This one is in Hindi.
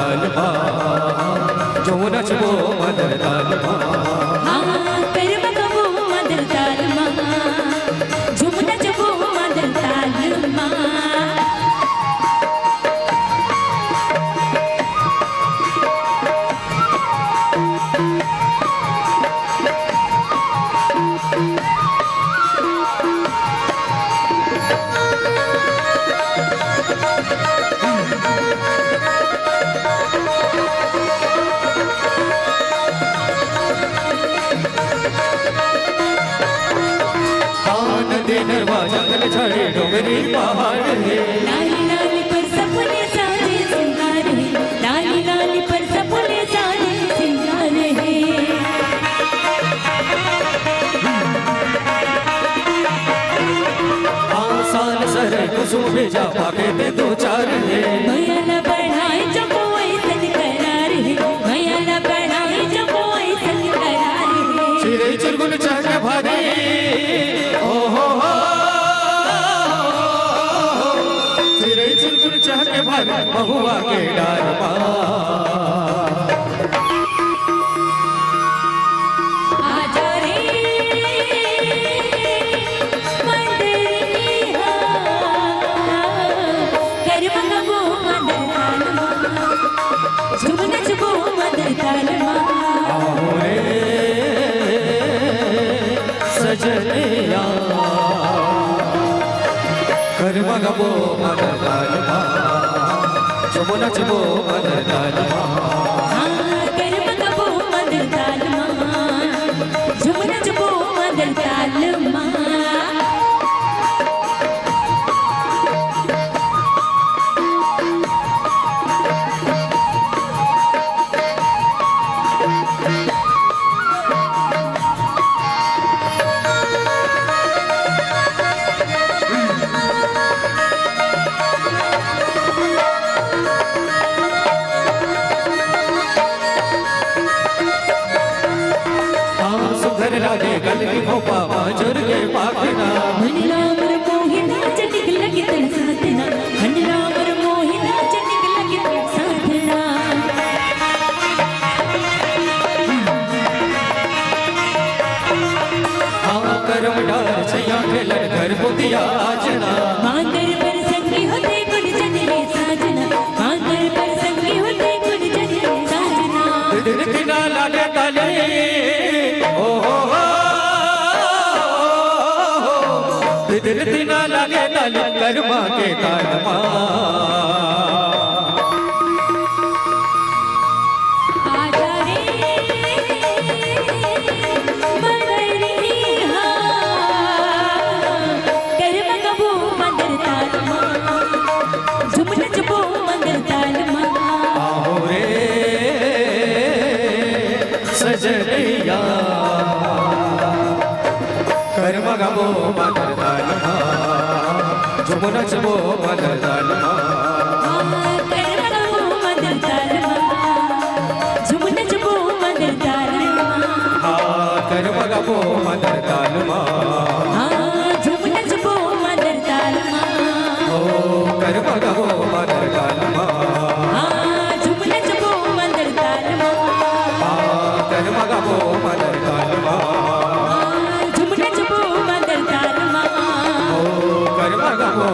ताल मा जो नचबो मदर ताल मा करमगबो मदर ताल मा झुम नचबो मदर ताल मा जंगल छड़े डोंगरी पहाड़ है लाली लाली पर सपने सारे सिंगार है लाली लाली पर सपने सारे सिंगार है आसान सर कुसुम भेजा पाके दे दो चार है भैया न पढ़ाई जो कोई सन करार है भैया न पढ़ाई जो कोई सन करार है चिरे चुरगुन चाह के भागे ओ हो चाह के भाग बहुआ के डार पा आजा रे मंदरिया करमगबो मदर ताल मा झुम नचबो मदर ताल मा आओ रे सजनिया करमगबो मदर ताल मा झुम नचबो मदर ताल मा करमगबो मदर ताल मा झुम नचबो मदर ताल मा लागे गल की खोपा माजुर के पाखना हनिलामर मोहिना चटिक लगी तन साथना हनिलामर मोहिना चटिक लगी तन साथना हाँ करम डार छैया खेलन घर बुदिया आजना मांगर पर संगी होते गुण जनिए साजना मांगर पर संगी होते गुण जनिए साजना दिन दिना लागे ताले ओ दिल दिना लागे ताल करमा के ताल मा आजा रे मंदरिया करमगबो मदर ताल मा झुम नचबो मदर ताल मा आओ रे सजनिया करमगबो मदर ताल मा झुम नचबो मदर ताल मा करमगबो मदर ताल मा झुम नचबो मदर ताल मा करमगबो मदर ताल मा झुम नचबो मदर ताल मा ओ करमगबो मदर ताल मा झुम नचबो मदर ताल मा करमगबो मदर ताल मा झुम नचबो मदर ताल मा ओ करमगबो